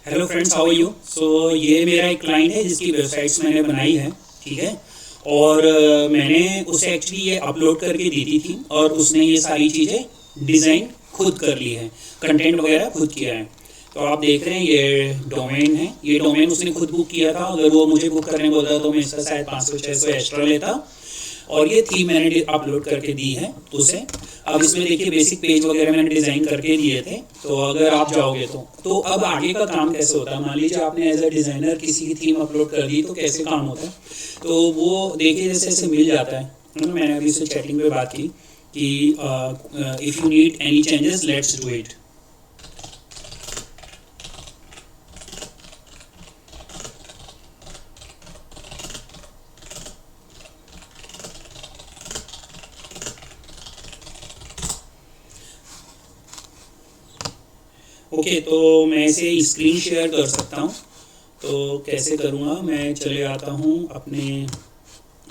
Hello friends, how are you. So ये मेरा एक क्लाइंट है जिसकी वेबसाइट्स मैंने बनाई है, ठीक है। और मैंने उसे एक्चुअली ये अपलोड करके दी थी और उसने ये सारी चीज़ें डिज़ाइन खुद कर ली है, कंटेंट वगैरह खुद किया है। तो आप देख रहे हैं ये डोमेन है, ये डोमेन उसने खुद बुक किया था। अगर वो मुझे बुक करने बोलता तो मैं इसका शायद 500-600 एक्स्ट्रा लेता। और ये थीम मैंने अपलोड करके दी है उसे। अब इसमें देखिए बेसिक पेज वगैरह मैंने डिज़ाइन करके दिए थे। तो अगर आप जाओगे तो अब आगे का काम कैसे होता है, मान लीजिए आपने एज अ डिज़ाइनर किसी की थीम अपलोड कर दी तो कैसे काम होता है। तो वो देखिए जैसे ऐसे मिल जाता है ना। मैंने अभी उससे चैटिंग पे बात की कि if you need any changes let's do it. Okay, तो मैं इसे स्क्रीन शेयर कर सकता हूँ। तो कैसे करूँगा, मैं चले आता हूँ अपने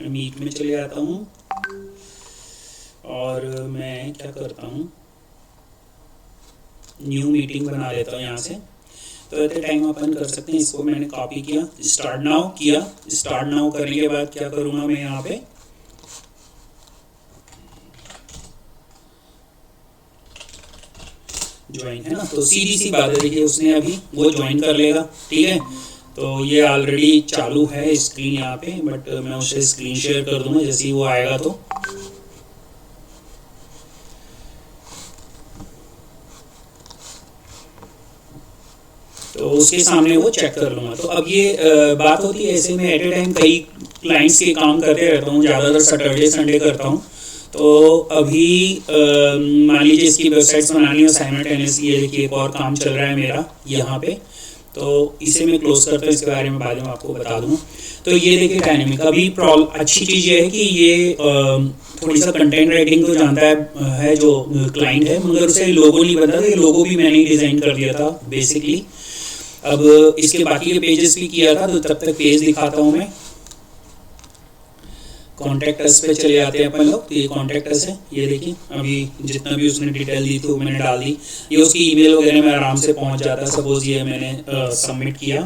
मीट में चले आता हूँ और मैं क्या करता हूँ, न्यू मीटिंग बना लेता हूँ यहाँ से। तो एट ए टाइम अपन कर सकते हैं। इसको मैंने कॉपी किया, स्टार्ट नाउ किया। स्टार्ट नाउ करने के बाद क्या करूँगा, मैं यहाँ पे ज्वाइन है ना, तो सीधी सी बात है। देखिए उसने अभी वो ज्वाइन कर लेगा, ठीक है। तो ये ऑलरेडी चालू है स्क्रीन यहाँ पे, बट मैं उसे स्क्रीन शेयर कर दूंगा जैसे ही वो आएगा। तो उसके सामने वो चेक कर लूँगा। तो अब ये बात होती है, ऐसे में एट ए टाइम कई क्लाइंट्स के काम करते रहता हूँ, ज़्यादातर सैटरडे संडे करता हूँ। तो अभी मान लीजिए इसकी वेबसाइट्स बनानी है साइमल्टेनियसली। ये देखिए एक और काम चल रहा है मेरा यहाँ पे। तो इसे मैं क्लोज करता हूँ, इसके बारे में बाद में आपको बता दूँगा। तो ये देखिए डायनेमिक। अभी अच्छी चीज़ ये है कि ये थोड़ी सा कंटेंट राइटिंग तो जानता है जो क्लाइंट है, मगर उसे लोगो नहीं बनता। तो ये लोगो भी मैंने ही डिज़ाइन कर दिया था बेसिकली। अब इसके बाकी के पेजेस भी किया था, तो तब तक पेज दिखाता हूँ मैं। कॉन्टैक्ट अस पे चले आते हैं अपन लोग। तो ये कॉन्टैक्ट अस है, ये देखिए अभी जितना भी उसने डिटेल दी थी वो मैंने डाल दी। ये उसकी ईमेल वगैरह में आराम से पहुंच जाता है। सपोज ये मैंने सबमिट किया,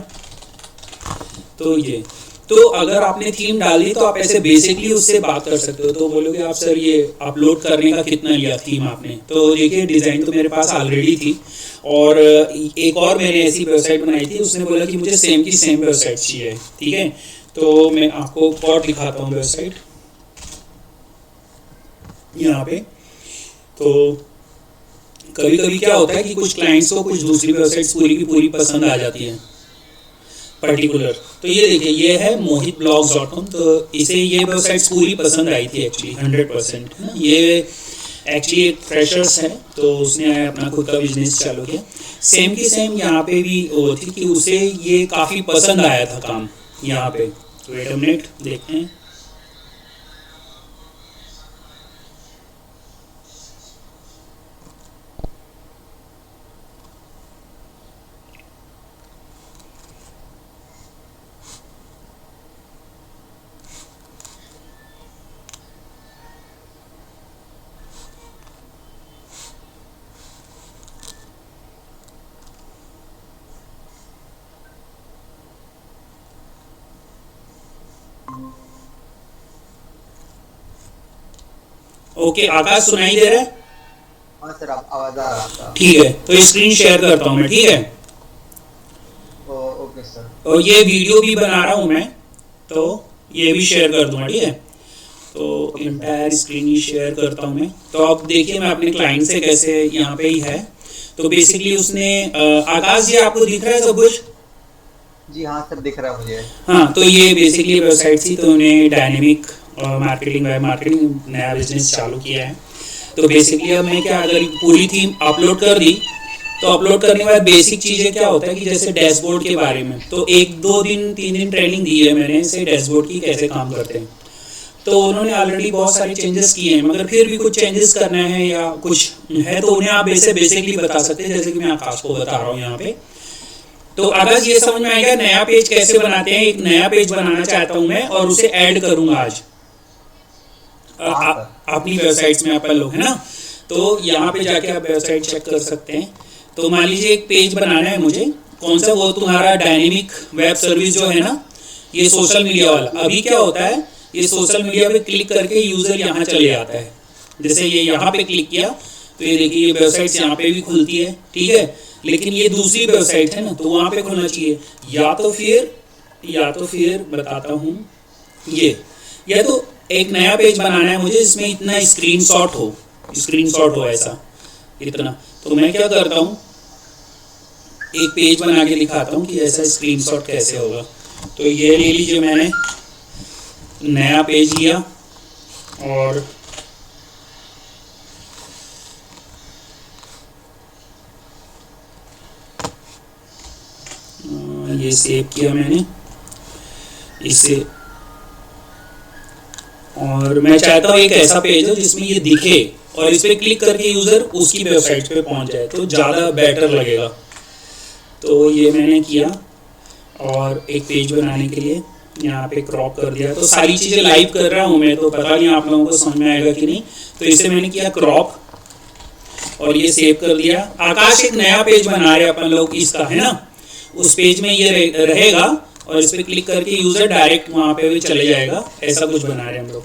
तो ये तो अगर आपने थीम डाल दी तो आप ऐसे बेसिकली उससे बात कर सकते हो। तो बोलोगे आप सर ये अपलोड करने का कितना लिया थीम आपने। तो देखिए डिज़ाइन तो मेरे पास ऑलरेडी थी और एक और मैंने ऐसी वेबसाइट बनाई थी। उसने बोला कि मुझे सेम की सेम वेबसाइट चाहिए, ठीक है। तो मैं आपको और दिखाता हूँ वेबसाइट यहाँ पे। तो कभी कभी क्या होता है कि कुछ क्लाइंट्स को कुछ दूसरी वेबसाइट्स पूरी की पूरी पसंद आ जाती है पर्टिकुलर। तो ये देखिए ये है mohitblogs.com। तो इसे ये वेबसाइट्स पूरी पसंद आई थी एक्चुअली 100%। ये एक्चुअली एक फ्रेशर्स है, तो उसने अपना खुद का बिजनेस चालू किया। सेम की सेम यहाँ पे भी वो थी कि उसे ये काफ़ी पसंद आया था काम यहाँ पे। तो वेट अ मिनट, देखते हैं। ओके, आकाश सुनाई दे रहा है? हाँ सर, आप आवाज आ रहा था। ठीक है, तो स्क्रीन शेयर करता हूँ मैं, ठीक है। Okay sir. और ये वीडियो भी बना रहा हूँ मैं, तो ये भी शेयर कर दूंगा, ठीक है। तो इंटायर स्क्रीन ही शेयर करता हूँ मैं। तो अब देखिए मैं अपने क्लाइंट से कैसे यहाँ पे ही है। तो बेसिकली उसने आकाश जी आपको दिख रहा है सब कुछ? जी हाँ सर, दिख रहा है मुझे। हाँ, तो ये बेसिकली वेबसाइट थी। तो उन्हें डायनेमिक मार्केटिंग, वेब मार्केटिंग नया बिजनेस चालू किया है। तो बेसिकली अब मैं क्या, अगर पूरी थीम अपलोड कर दी तो अपलोड करने के बाद बेसिक चीज़ें क्या होता है कि जैसे डैशबोर्ड के बारे में तो 1-2 दिन 3 दिन ट्रेनिंग दी है मैंने इसे डैशबोर्ड की कैसे काम करते हैं। तो उन्होंने ऑलरेडी बहुत सारे चेंजेस किए हैं, मगर फिर भी कुछ चेंजेस करना है या कुछ है तो उन्हें आप ऐसे बेसिकली बता सकते हैं, जैसे कि मैं आकाश को बता रहा हूँ यहाँ पे। तो आकाश ये समझ में आएगा नया पेज कैसे बनाते हैं। एक नया पेज बनाना चाहता हूँ मैं और उसे ऐड करूँगा आज अपनी वेबसाइट्स में अपन लोग, है ना। तो यहाँ पे जाके आप वेबसाइट चेक कर सकते हैं। तो मान लीजिए एक पेज बनाना है मुझे कौन सा, वो तुम्हारा डायनेमिक वेब सर्विस जो है ना, ये सोशल मीडिया वाला। अभी क्या होता है, ये सोशल मीडिया पे क्लिक करके यूज़र यहाँ चले जाता है। जैसे ये यहाँ पे क्लिक किया तो ये देखिए ये वेबसाइट्स यहाँ पे भी खुलती है, ठीक है, लेकिन ये दूसरी वेबसाइट है ना, तो वहाँ पे खुलना चाहिए। या तो फिर बताता हूँ, ये या तो एक नया पेज बनाना है मुझे जिसमें इतना स्क्रीनशॉट हो ऐसा इतना। तो मैं क्या करता हूँ, एक पेज बना के दिखाता हूँ कि ऐसा स्क्रीनशॉट कैसे होगा। तो ये ले लीजिए, मैंने नया पेज लिया और ये सेव किया मैंने इसे, और मैं चाहता हूँ एक ऐसा पेज हो जिसमें ये दिखे और इस पर क्लिक करके यूज़र उसकी वेबसाइट पे पहुँच जाए तो ज़्यादा बेटर लगेगा। तो ये मैंने किया और एक पेज बनाने के लिए यहाँ पे क्रॉप कर दिया। तो सारी चीज़ें लाइव कर रहा हूँ मैं, तो पता नहीं आप लोगों को समझ में आएगा कि नहीं। तो इसे मैंने किया क्रॉप और ये सेव कर दिया। आकाश एक नया पेज बना रहे अपन लोग इसका, है ना, उस पेज में ये रहेगा और इस पर क्लिक करके यूज़र डायरेक्ट वहाँ पे भी चले जाएगा। ऐसा कुछ बना रहे हैं हम लोग।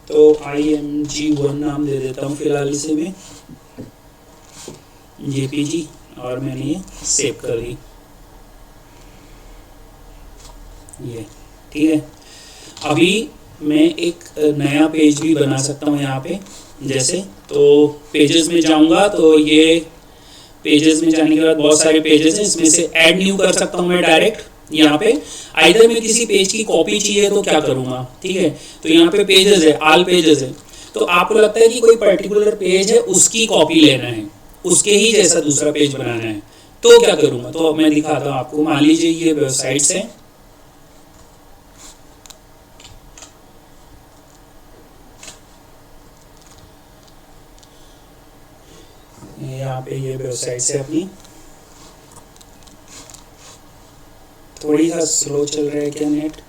तो IMG1 नाम दे देता हूँ फिलहाल इसे मैं, JPG, और मैंने ये सेव कर दी, ये ठीक है। अभी मैं एक नया पेज भी बना सकता हूँ यहाँ पे, जैसे तो पेजेस में जाऊँगा तो ये पेजेस में जाने के बाद बहुत सारे पेजेस हैं, इसमें से ऐड न्यू कर सकता हूँ मैं डायरेक्ट यहाँ पे। आइदर मैं किसी पेज की कॉपी चाहिए तो क्या करूँगा, ठीक है, तो यहाँ पे पेजेस है, ऑल पेजेस है। तो आपको लगता है कि कोई पर्टिकुलर पेज है उसकी कॉपी लेना है, उसके ही जैसा दूसरा पेज बनाना है, तो क्या करूँगा। तो मैं दिखाता हूँ आपको। मान लीजिए ये वेबसाइट्स है, यहाँ पे ये वेबसाइट्स है अपनी। थोड़ी सा स्लो चल रहा है क्या नेट?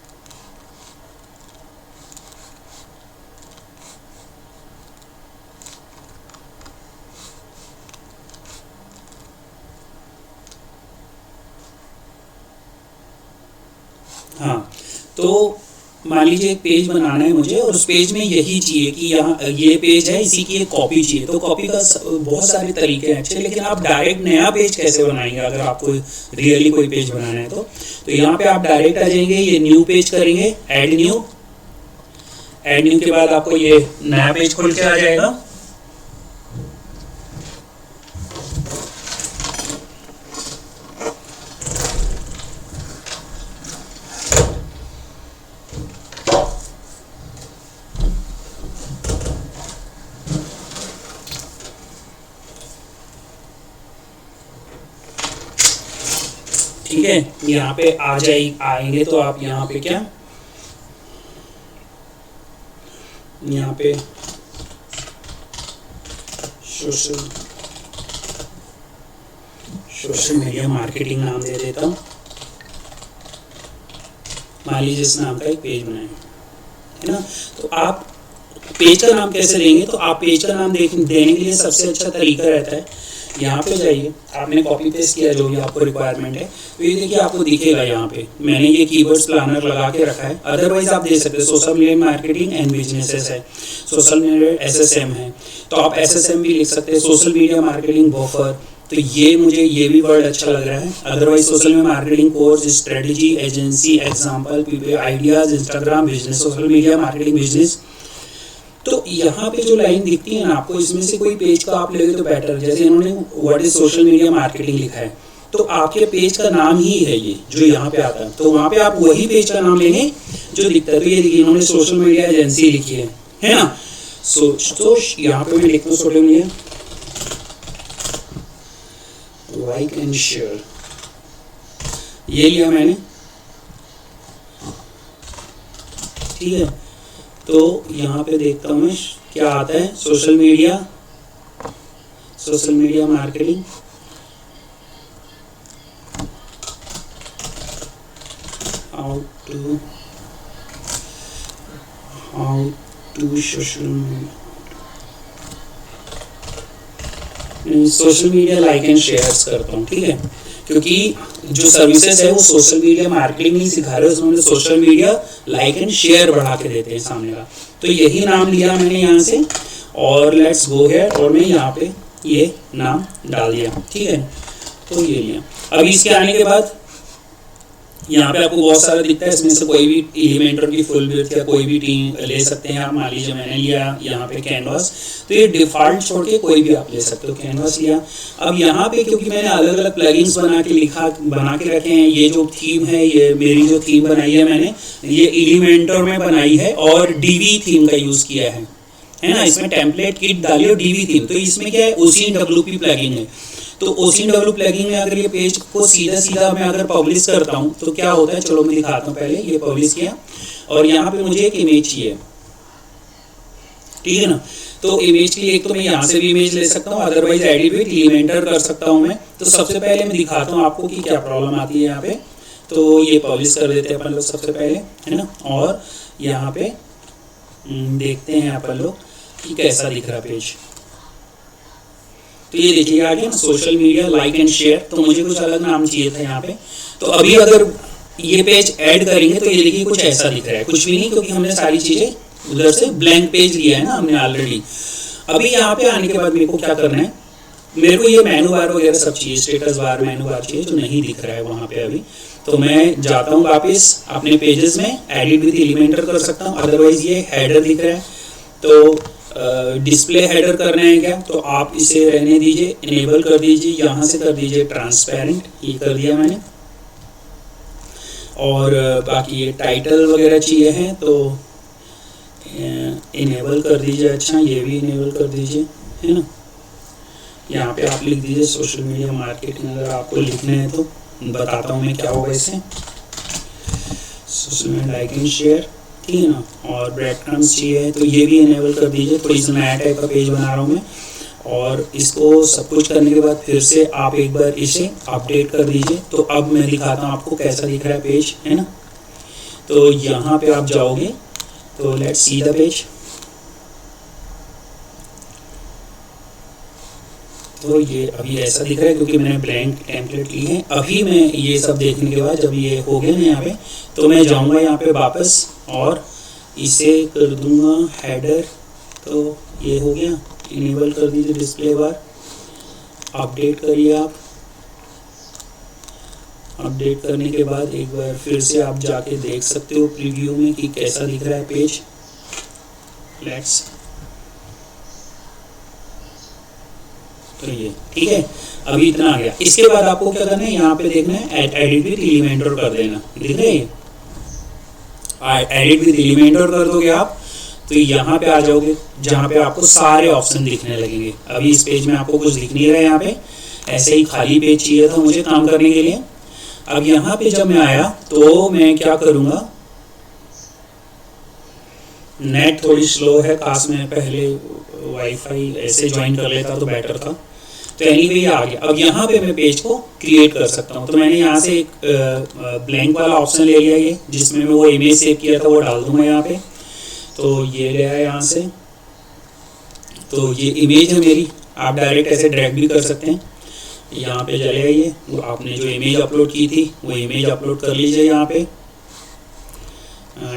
हाँ, तो मान लीजिए एक पेज बनाना है मुझे और उस पेज में यही चाहिए कि यहाँ ये पेज है, इसी की एक कॉपी चाहिए। तो कॉपी का बहुत सारे तरीके हैं अच्छे, लेकिन आप डायरेक्ट नया पेज कैसे बनाएंगे अगर आपको रियली कोई पेज बनाना है तो यहाँ पे आप डायरेक्ट आ जाएंगे, ये न्यू पेज करेंगे, ऐड न्यू के बाद आपको ये नया पेज खुल के आ जाएगा। ठीक है, यहाँ पे आएंगे तो आप यहाँ पे क्या, यहाँ पे सोशल मीडिया मार्केटिंग नाम दे देता हूँ। मान लीजिए इस नाम का एक पेज बनाएंगे, है ना। तो आप पेज का नाम कैसे देंगे, तो आप पेज का नाम देने के लिए सबसे अच्छा तरीका रहता है, यहाँ पे जाइए, आपने कॉपी पेस्ट किया जो भी आपको रिक्वायरमेंट है, तो ये देखिए आपको दिखेगा यहाँ पे मैंने ये कीवर्ड्स प्लानर लगा के रखा है। अदरवाइज आप दे सकते हैं social media marketing and businesses है, सोशल मीडिया SSM है, तो आप SSM भी लिख सकते हैं, सोशल मीडिया मार्केटिंग बफर। तो ये मुझे ये भी वर्ड अच्छा लग रहा है। Otherwise social media marketing course, strategy, agency, example, ideas, Instagram business, social media marketing business. तो यहाँ पे जो लाइन दिखती है ना आपको, इसमें से कोई पेज का आप लेंगे तो बेटर। जैसे इन्होंने what is social media marketing लिखा है, तो आपके पेज का नाम ही है ये जो यहाँ पे आता है, तो वहाँ पे आप वही पेज का नाम लेंगे जो दिखता है। तो ये देखिए इन्होंने सोशल मीडिया एजेंसी लिखी है ना। तो यहाँ पे मैं लिखता हूँ social media like and share, ये लिया मैंने, ठीक है। तो यहाँ पे देखता हूँ मैं क्या आता है, social media marketing, how to social media like and shares करता हूँ, ठीक है। क्योंकि जो सर्विसेज है वो सोशल मीडिया मार्केटिंग नहीं सिखा रहे, उसमें social media like and share बढ़ा के देते हैं सामने का। तो यही नाम लिया मैंने यहाँ से और लेट्स गो है और मैं यहाँ पे ये नाम डाल दिया, ठीक है। तो ये लिया। अभी इसके आने के बाद यहाँ पे आपको बहुत सारा दिखता है, इसमें से कोई भी एलिमेंटर की फुल विड्थ या कोई भी टीम ले सकते हैं आप। मान लीजिए मैंने लिया यहाँ पे कैनवास, तो ये डिफॉल्ट छोड़ के कोई भी आप ले सकते हो, कैनवास लिया। अब यहाँ पे क्योंकि मैंने अलग अलग प्लगइन्स बना के रखे हैं, ये जो थीम है, ये मेरी जो थीम बनाई है मैंने, ये एलिमेंटर में बनाई है और डीवी थीम का यूज़ किया है ना। इसमें टेम्पलेट किट डाली और डीवी थीम, तो इसमें क्या है, OCNWP प्लगइन है। तो OCNWP प्लगइन में अगर ये पेज को सीधा मैं अगर पब्लिश करता हूँ तो क्या होता है, चलो मैं दिखाता हूँ। पहले ये पब्लिश किया और यहाँ पे मुझे एक इमेज चाहिए, ठीक है ना। तो इमेज के लिए एक तो मैं यहाँ से भी इमेज ले सकता हूँ, अदरवाइज एडिट विद एलिमेंटर कर सकता हूँ मैं। तो सबसे पहले मैं दिखाता हूँ आपको कि क्या प्रॉब्लम आती है यहाँ पे। तो ये पब्लिश कर देते हैं अपन लोग सबसे पहले, है ना। और यहाँ पे देखते हैं अपन लोग कि कैसा दिख रहा पेज। तो ये देखिए आ गया ना, social media like and share. तो मुझे कुछ अलग नाम चाहिए था यहाँ पे। तो अभी अगर ये पेज ऐड करेंगे तो ये देखिए कुछ ऐसा दिख रहा है, कुछ भी नहीं, क्योंकि हमने सारी चीज़ें उधर से ब्लैंक पेज लिया है ना हमने ऑलरेडी। अभी यहाँ पे आने के बाद मेरे को क्या करना है, मेरे को ये मेनू बार वगैरह सब चाहिए, स्टेटस बार मेनू बार चाहिए, जो नहीं दिख रहा है वहाँ पे अभी। तो मैं जाता हूँ वापस अपने पेजेस में, एडिट विद एलिमेंटर कर सकता हूँ। अदरवाइज ये हेडर दिख रहा है, तो डिस्प्ले हेडर करना है क्या, तो आप इसे रहने दीजिए, इनेबल कर दीजिए, यहाँ से कर दीजिए ट्रांसपेरेंट, ये कर दिया मैंने। और बाकी ये टाइटल वगैरह चाहिए हैं तो इनेबल कर दीजिए। अच्छा ये भी इनेबल कर दीजिए, है ना। यहाँ पे आप लिख दीजिए सोशल मीडिया मार्केटिंग, अगर आपको लिखने हैं तो बताता हूँ मैं क्या होगा इससे। Social media like and share, ठीक है ना। और ब्रेड क्रम्स चाहिए तो ये भी इनेबल कर दीजिए। थोड़ी सी नया टाइप का पेज बना रहा हूँ मैं। और इसको सब कुछ करने के बाद फिर से आप एक बार इसे अपडेट कर दीजिए। तो अब मैं दिखाता हूँ आपको कैसा दिख रहा है पेज, है ना। तो यहाँ पे आप जाओगे तो लेट्स सी द पेज। तो ये अभी ऐसा दिख रहा है क्योंकि मैंने ब्लैंक टेम्पलेट ली है। अभी मैं ये सब देखने के बाद जब ये हो गया ना यहाँ पे, तो मैं जाऊँगा यहाँ पे वापस और इसे कर दूँगा हेडर। तो ये हो गया, इनेबल कर दीजिए डिस्प्ले बार, अपडेट करिए आप। अपडेट करने के बाद एक बार फिर से आप जाके देख सकते हो प्रीव्यू में कि कैसा दिख रहा है पेज। लेट्स, तो ये ठीक है, अभी इतना आ गया। इसके बाद आपको क्या करना है, यहाँ पे देखना है एडिट विद एलिमेंटर कर देना, दिख रहा है। एडिट विद एलिमेंटर कर दोगे आप तो यहाँ पे आ जाओगे जहाँ पे आपको सारे ऑप्शन दिखने लगेंगे। अभी इस पेज में आपको कुछ दिख नहीं रहा है, यहाँ पे ऐसे ही खाली पेज चाहिए था मुझे काम करने के लिए। अब यहाँ पे जब मैं आया तो मैं क्या करूँगा, नेट थोड़ी स्लो है, काश मैं पहले वाईफाई ऐसे ज्वाइन कर लेता तो बेटर था। तो एनीवे ये आ गया। अब यहाँ पे मैं पेज को क्रिएट कर सकता हूँ। तो मैंने यहाँ से एक ब्लैंक वाला ऑप्शन ले लिया, ये जिसमें मैं वो इमेज सेव किया था वो डाल दूंगा यहाँ पे। तो ये ले आया यहाँ से। तो ये इमेज है मेरी, आप डायरेक्ट ऐसे ड्रैग भी कर सकते हैं। यहाँ पे चले आइए, वो आपने जो इमेज अपलोड की थी वो इमेज अपलोड कर लीजिए यहाँ पे।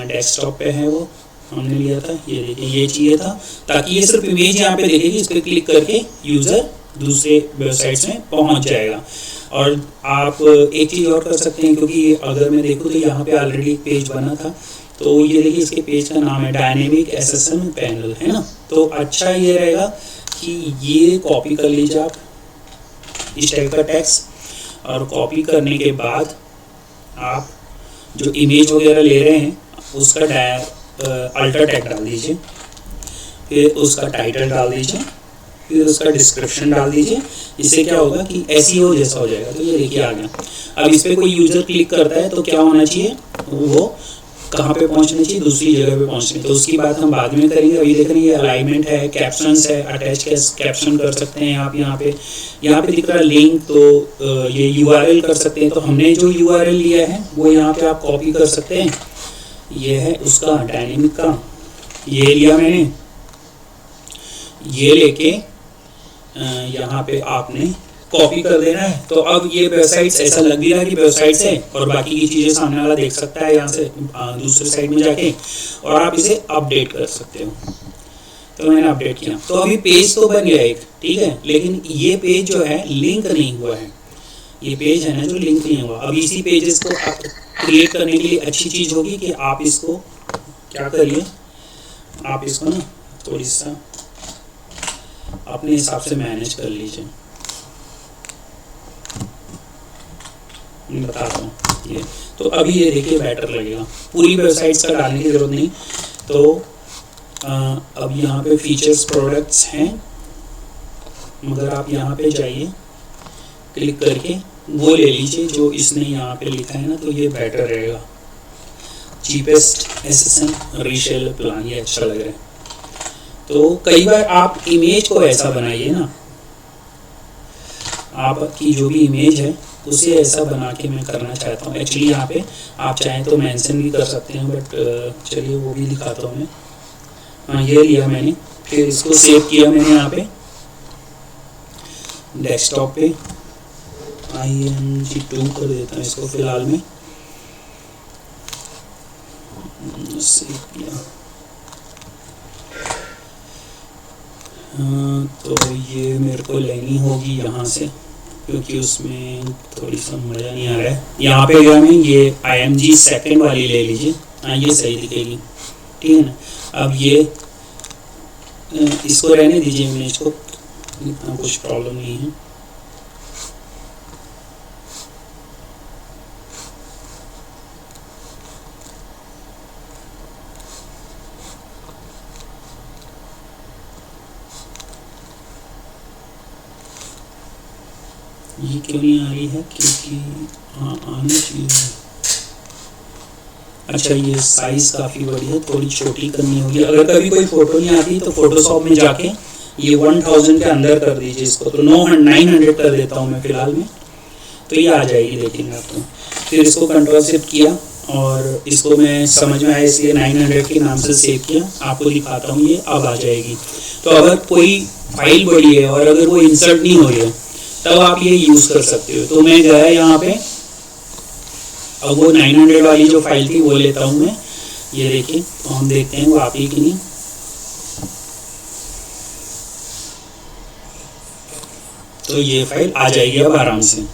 डेस्कटॉप पे है वो, हमने लिया था, ये देखिए ये चाहिए था, ताकि ये सिर्फ इमेज यहाँ पे देखेगी। इस पर क्लिक करके यूज़र दूसरे वेबसाइट्स में पहुँच जाएगा। और आप एक चीज़ और कर सकते हैं, क्योंकि अगर मैं देखूँ तो यहाँ पे ऑलरेडी एक पेज बना था। तो ये देखिए इसके पेज का नाम है डायनेमिक एसएसएम पैनल, है ना। तो अच्छा ये रहेगा कि ये कॉपी कर लीजिए आप इस टाइप का टेक्स्ट, और कॉपी करने के बाद आप जो इमेज वगैरह ले रहे हैं उसका अल्टर टैग डाल दीजिए, फिर उसका टाइटल डाल दीजिए, फिर उसका डिस्क्रिप्शन डाल दीजिए। इससे क्या होगा कि एसईओ जैसा हो जाएगा। तो ये देखिए आ गया। अब इस पर कोई यूज़र क्लिक करता है तो क्या होना चाहिए, वो कहाँ पे पहुँचना चाहिए, दूसरी जगह पे पहुँचना। तो उसकी बात हम बाद में करेंगे। अभी देख रहे हैं ये अलाइनमेंट है, कैप्शंस है, अटैच कैप्शन कर सकते हैं आप। यहाँ पे दिख रहा है लिंक, तो ये यूआरएल कर सकते हैं। तो हमने जो यूआरएल लिया है वो यहाँ पे आप कॉपी कर सकते हैं। ये है उसका डायनेमिक का, ये लिया मैंने, ये लेके यहाँ पे आपने कॉपी कर देना है। तो अब ये वेबसाइट्स ऐसा लग भी रहा है कि वेबसाइट्स है और बाकी की चीज़ें सामने वाला देख सकता है यहाँ से दूसरे साइड में जाके, और आप इसे अपडेट कर सकते हो। तो मैंने अपडेट किया, तो अभी पेज तो बन गया एक, ठीक है, लेकिन ये पेज जो है लिंक नहीं हुआ है। ये पेज है ना जो लिंक नहीं हुआ। अब इसी पेजेस को क्रिएट करने के लिए अच्छी चीज़ होगी कि आप इसको क्या करिए, आप इसको ना थोड़ी सा अपने हिसाब से मैनेज कर लीजिए। मैं बताता हूँ ये, तो अभी ये देखिए बेटर लगेगा। पूरी वेबसाइट्स का डालने की जरूरत नहीं। तो अब यहाँ पे फीचर्स प्रोडक्ट्स हैं, मगर आप यहाँ पे जाइए, क्लिक करके वो ले लीजिए जो इसने यहाँ पे लिखा है ना, तो ये बेटर रहेगा। चीपेस्ट SSM रीसेल प्लान, ये अच्छा लग रहा है। तो कई बार आप इमेज को ऐसा बनाइए ना, आपकी जो भी इमेज है उसे ऐसा बना के मैं करना चाहता हूँ। एक्चुअली यहाँ पे आप चाहें तो मेंशन भी कर सकते हैं, बट चलिए वो भी दिखाता हूँ मैं। हाँ, ये लिया मैंने, फिर इसको सेव किया मैंने यहाँ पे डेस्कटॉप पे। IMG2 कर देता हूँ इसको फिलहाल में, सेव किया। तो ये मेरे को लेनी होगी यहाँ से, क्योंकि उसमें थोड़ी सा मज़ा नहीं आ रहा है। यहाँ पे गया मैं, ये IMG सेकंड वाली ले लीजिए। हाँ, ये सही दिखेगी, ठीक है ना। अब ये इसको रहने दीजिए, इमेज को, इतना कुछ प्रॉब्लम नहीं है। ये क्यों नहीं आ रही है, क्योंकि हाँ आनी चाहिए। अच्छा, ये साइज काफ़ी बड़ी है, थोड़ी छोटी करनी होगी। अगर कभी कोई फ़ोटो नहीं आती तो फोटोशॉप में जाके ये 1000 के अंदर कर दीजिए इसको। तो 900 कर देता हूँ मैं फ़िलहाल में, तो ये आ जाएगी, देखेंगे आप। तो फिर इसको कंट्रोल शिफ्ट किया और इसको मैं समझ में आया इसलिए 900 के नाम से सेव किया। आपको दिखाता हूँ, ये अब आ जाएगी। तो अगर कोई फाइल बड़ी है और अगर वो इंसर्ट नहीं हो रही है तब आप ये यूज़ कर सकते हो। तो मैं गया यहाँ पे, अब वो 900 वाली जो फाइल थी वो लेता हूँ मैं। ये देखिए, तो हम देखते हैं वो आती कि नहीं। तो ये फाइल आ जाएगी अब आराम से।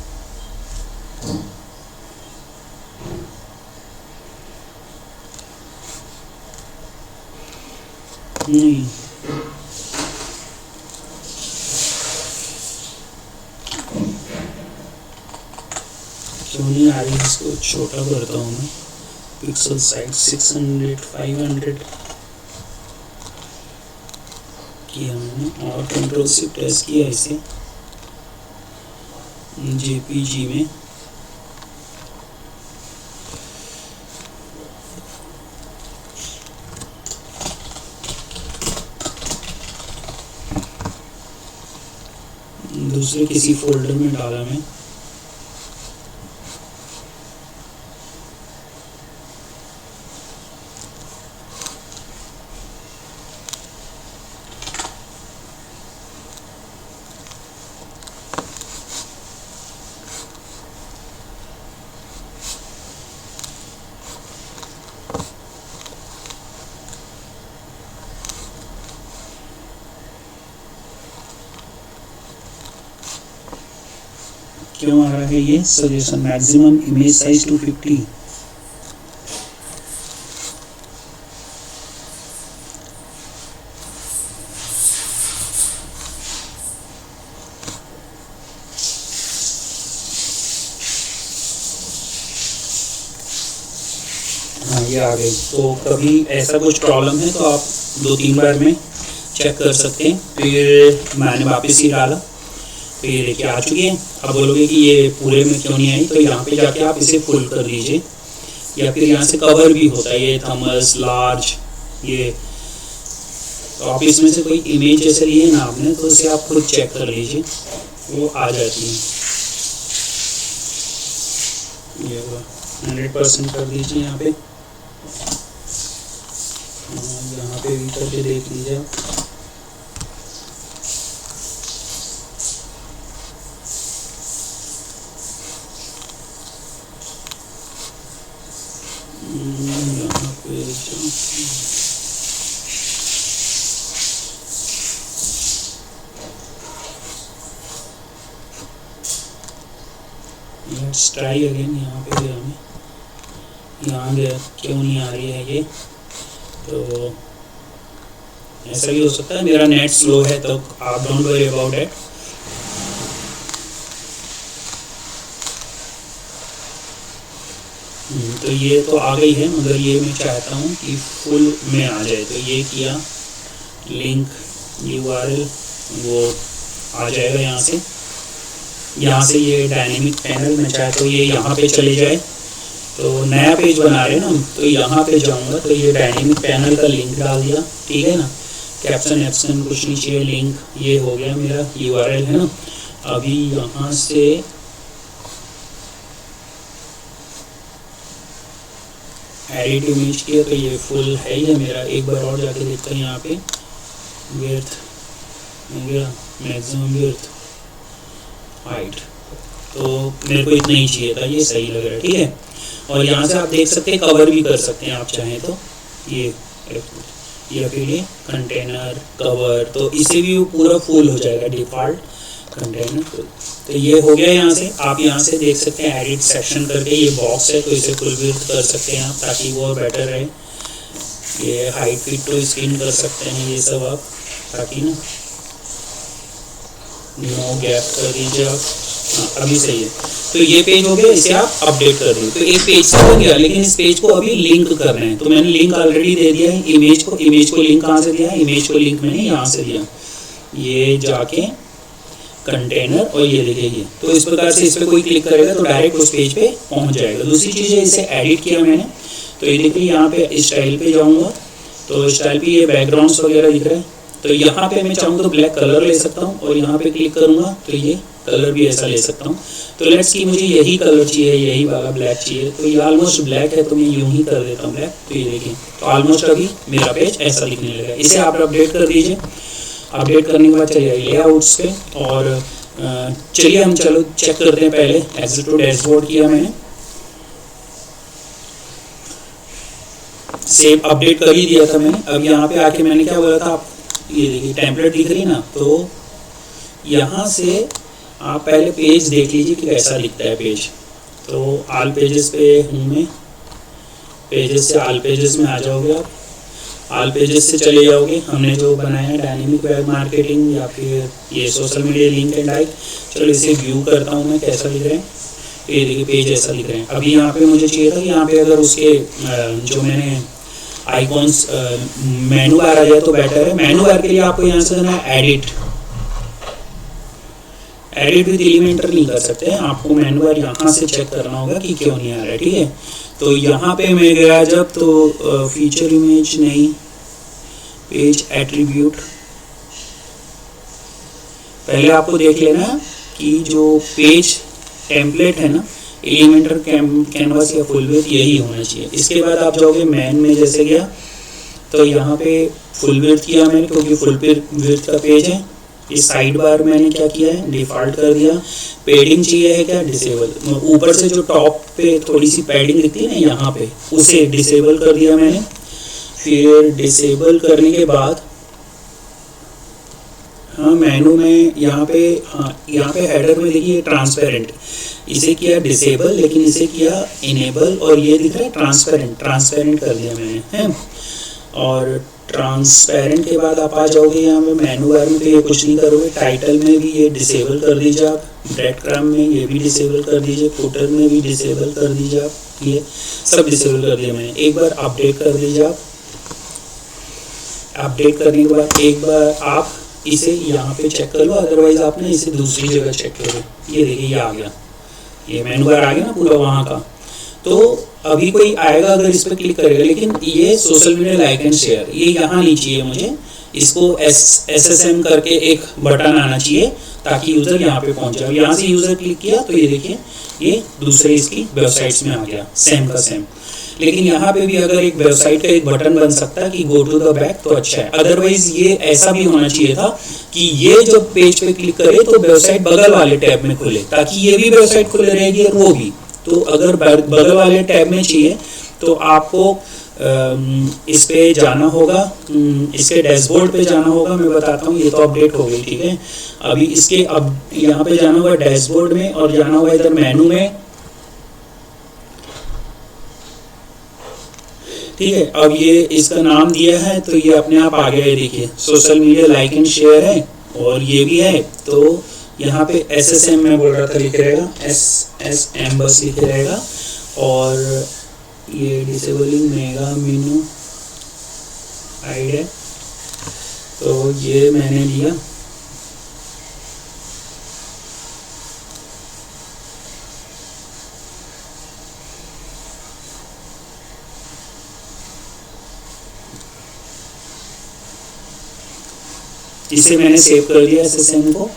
नहीं, क्यों नहीं आ रही, इसको छोटा करता हूँ मैं। पिक्सल साइज 600 500 किया मैंने और कंट्रोल शिफ्ट एस किया इसे JPG में। दूसरे किसी फोल्डर में डाला मैं। क्यों आ रहा है ये सजेशन, मैक्सिमम इमेज साइज 250। हाँ, ये आ गई। तो कभी ऐसा कुछ प्रॉब्लम है तो आप 2-3 बार में चेक कर सकते हैं। फिर मैंने वापस ही डाला, तो ये देखिए आ चुकी है। अब बोलोगे कि ये पूरे में क्यों नहीं आई, तो यहाँ पे जाके आप इसे फुल कर दीजिए, या फिर यहाँ से कवर भी होता है ये थर्मस लार्ज। ये तो आप इसमें से कोई इमेज जैसे लिए ना आपने, तो उसे आप खुद चेक कर लीजिए, वो आ जाती है। ये 100% कर दीजिए यहाँ पे। यहाँ पे भी करके देख लीजिए आप। यहाँ पे लेट्स ट्राई अगेन। यहाँ पे भी हमें यहाँ गया, क्यों नहीं आ रही है ये? तो ऐसा भी हो सकता है मेरा नेट स्लो है, तो आप डोंट वरी अबाउट इट। तो ये तो आ गई है, मगर ये मैं चाहता हूँ कि फुल में आ जाए। तो ये किया, लिंक URL वो आ जाएगा यहाँ से। यहाँ से ये डायनेमिक पैनल मैं चाहता हूँ ये यहाँ पे चले जाए। तो नया पेज बना रहे हैं ना हम, तो यहाँ पे जाऊँगा तो ये डायनेमिक पैनल का लिंक डाल दिया, ठीक है ना। कैप्शन एप्शन कुछ नहीं चाहिए, लिंक ये हो गया मेरा URL है ना। अभी यहाँ से एडिट इमेज किया तो ये फुल है ही है मेरा। एक बार और जाके देखते हैं यहाँ पे, विड्थ हो गया, मैक्सिमम विड्थ, हाइट, तो मेरे को इतना ही चाहिए था, ये सही लग रहा है, ठीक है। और यहाँ से आप देख सकते हैं, कवर भी कर सकते हैं आप चाहें तो, ये या फिर ये कंटेनर कवर, तो इसे भी वो पूरा फुल हो जाएगा डिफ़ॉल्ट कंटेनर। तो ये हो गया। यहाँ से आप यहाँ से देख सकते हैं एडिट सेक्शन करके ये बॉक्स है, तो इसे फुल विड्थ कर सकते हैं आप ताकि वो बेटर रहे। ये हाइट फिट टू स्क्रीन कर सकते हैं ये सब आप, ताकि ना नो गैप कर दीजिए आप। अभी सही है। तो ये पेज हो गया, इसे आप अपडेट कर दीजिए। तो एक पेज से हो गया, लेकिन इस पेज को अभी लिंक करना है। तो मैंने लिंक ऑलरेडी दे दिया है इमेज को। इमेज को लिंक कहाँ से दिया है? इमेज को लिंक मैंने यहाँ से दिया, ये जाके कंटेनर, और ये देखिए ये। तो इस प्रकार से इस पर कोई क्लिक करेगा तो डायरेक्ट उस पेज पे पहुँच जाएगा। दूसरी चीज़ है, इसे एडिट किया मैंने, तो ये देखिए यहाँ पे स्टाइल पे जाऊँगा तो स्टाइल पे ये बैकग्राउंड्स वगैरह दिख रहे हैं। तो यहाँ पे मैं चाहूँ तो ब्लैक कलर ले सकता हूँ, और यहाँ पे क्लिक करूँगा तो ये कलर भी ऐसा ले सकता हूँ। तो लेट्स की मुझे यही कलर चाहिए, यही वाला ब्लैक चाहिए। तो ये ऑलमोस्ट ब्लैक है, तो मैं यूँ ही कर देता हूँ ब्लैक। तो ये देखिए, तो ऑलमोस्ट अभी मेरा पेज ऐसा दिखने लगा। इसे आप अपडेट कर दीजिए। अपडेट करने के बाद चलिए लेआउट्स पे, और चलिए हम चलो चेक करते हैं। पहले एग्जिट टू डैशबोर्ड किया मैंने, सेव अपडेट कर ही दिया था मैंने। अब यहाँ पे आके मैंने क्या बोला था, आप ये देखिए टेम्पलेट दिख रही ना, तो यहाँ से आप पहले पेज देख लीजिए कि कैसा दिखता है पेज। तो ऑल पेजेस पे हूँ मैं, पेजेस से ऑल पेजेस में आ जाओगे आप। ऑल पेजेस से चले जाओगे, हमने जो बनाया है डायनेमिक वेब मार्केटिंग या फिर ये social media link and like. चलो इसे व्यू करता हूँ मैं कैसा दिख रहा है। ये देखिए पेज ऐसा दिख रहे हैं। अभी यहाँ पे मुझे चाहिए था कि यहाँ पे अगर उसके जो मैंने आइकॉन्स मेनू बार आ जाए तो बेटर है। मेनू बार के लिए आपको यहाँ से ना एडिट विद एलिमेंटर नहीं कर सकते हैं, आपको मेनू बार यहाँ से चेक करना होगा कि क्यों नहीं आ रहा है, ठीक है। तो यहाँ पे मैं गया जब, तो फीचर इमेज नहीं, पेज एट्रीब्यूट, पहले आपको देख लेना कि जो पेज टेम्पलेट है ना, एलिमेंटर कैनवास या फुल विड्थ यही होना चाहिए। इसके बाद आप जाओगे मैन में, जैसे गया तो यहाँ पे फुल विड्थ किया मैंने, क्योंकि फुल विड्थ का पेज है। इस साइड बार मैंने क्या किया है, डिफ़ॉल्ट कर दिया। पैडिंग चाहिए है क्या, डिसेबल। ऊपर से जो टॉप पे थोड़ी सी पैडिंग दिखती है ना यहाँ पे, उसे डिसेबल कर दिया मैंने। फिर डिसेबल करने के बाद हाँ मेनू में यहाँ पे, हाँ यहाँ पे हेडर में देखिए ट्रांसपेरेंट, इसे किया डिसेबल, लेकिन इसे किया इनेबल, और ये दिख रहा है ट्रांसपेरेंट कर दिया मैंने, है। और ट्रांसपेरेंट के बाद आप आ जाओगे यहाँ पे मेनू बार में, तो ये कुछ नहीं करोगे। टाइटल में भी ये डिसेबल कर दीजिए आप, ब्रेड क्रम्ब में ये भी डिसेबल कर दीजिए, फुटर में भी डिसेबल कर दीजिए आप, ये सब डिसेबल कर दिया मैंने। एक बार अपडेट कर दीजिए आप। अपडेट करने के बाद एक बार आप इसे यहाँ पे चेक कर लो, अदरवाइज आप ना इसे दूसरी जगह चेक करो। ये देखिए ये आ गया, ये मेनू बार आ गया ना पूरा वहाँ का। तो अभी कोई आएगा अगर इस पर क्लिक करेगा, लेकिन ये social media like and share ये यहाँ नहीं चाहिए मुझे, इसको SSM करके एक बटन आना चाहिए ताकि यूज़र यहाँ पे पहुँच जाए। यहाँ से यूज़र क्लिक किया तो ये देखिए ये दूसरे इसकी वेबसाइट्स में आ गया, सेम का सेम। लेकिन यहाँ पे भी अगर एक वेबसाइट का एक बटन बन सकता है कि गो टू द बैक, तो अच्छा है। अदरवाइज ये ऐसा भी होना चाहिए था कि ये जब पेज पे क्लिक करे तो वेबसाइट बगल वाले टैब में खुले, ताकि ये भी वेबसाइट खुले रहेगी और वो भी। तो अगर बगल वाले टैब में चाहिए तो आपको इस पे जाना होगा, इसके डैशबोर्ड पे जाना होगा। मैं बताता हूँ, ये तो अपडेट हो गई, ठीक है। अभी इसके अब यहाँ पे जाना होगा डैशबोर्ड में, और जाना होगा इधर मेनू में, ठीक है। अब ये इसका नाम दिया है तो ये अपने आप आ गया है, देखिए social media like and share है, और ये भी है। तो यहाँ पे SSM में बोल रहा था लिखे रहेगा, SSM बस लिखे रहेगा, और ये डिसेबलिंग मेगा मेनू हाइड है, तो ये मैंने लिया। इसे मैंने सेव कर दिया SSM को।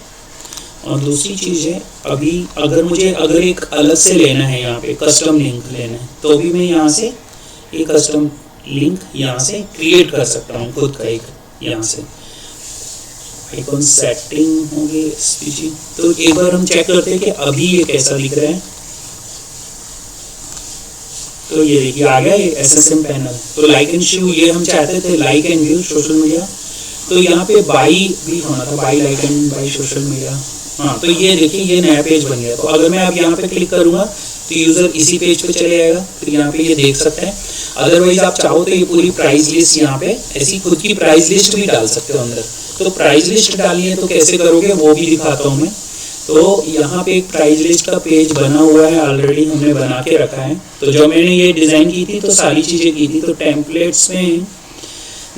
और दूसरी चीज़ है, अभी अगर एक अलग से लेना है, यहाँ पे कस्टम लिंक लेना है, तो भी मैं यहाँ से एक कस्टम लिंक यहाँ से क्रिएट कर सकता हूँ खुद का एक, यहाँ से आइकॉन सेटिंग होंगे SVG। तो एक बार हम चेक करते हैं कि अभी ये कैसा दिख रहा है। तो ये देखिए आ गया ये SSM पैनल। तो लाइक एंड व्यू, ये हम चाहते थे like and view social media, तो यहाँ पे बाई भी होना था, by like and by social media. हाँ, तो ये देखिए ये नया पेज बन गया। तो अगर मैं अब यहाँ पे क्लिक करूँगा तो यूज़र इसी पेज पे चले जाएगा, फिर यहाँ पे ये देख सकते हैं। अदरवाइज आप चाहो तो ये पूरी प्राइस लिस्ट यहाँ पे ऐसी खुद की प्राइस लिस्ट भी डाल सकते हो अंदर। तो प्राइस लिस्ट डालनी है तो कैसे करोगे वो भी दिखाता हूँ मैं। तो यहाँ पे एक प्राइस लिस्ट का पेज बना हुआ है, ऑलरेडी हमने बना के रखा है। तो जब मैंने ये डिज़ाइन की थी तो सारी चीज़ें की थी। तो टेम्पलेट्स में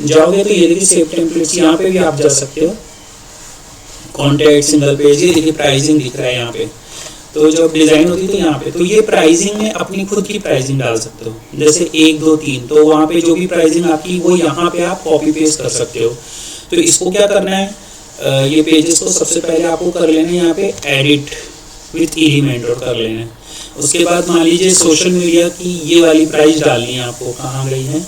जाओगे तो ये देखिए सेव टेम्पलेट्स, यहाँ पे भी आप जा सकते हो। कॉन्टैक्ट सिंगल पेज, ये देखिए प्राइसिंग दिख रहा है यहाँ पे। तो जब डिज़ाइन होती है तो यहाँ पे, तो ये प्राइसिंग में अपनी खुद की प्राइसिंग डाल सकते हो, जैसे 1 2 3। तो वहाँ पे जो भी प्राइसिंग आपकी वो यहाँ पे आप कॉपी पेस्ट कर सकते हो। तो इसको क्या करना है, ये पेजेस को सबसे पहले आपको कर लेना है यहाँ पे एडिट विथ एलिमेंटर कर लेना है। उसके बाद मान लीजिए सोशल मीडिया की ये वाली प्राइस डालनी है आपको, कहाँ गई है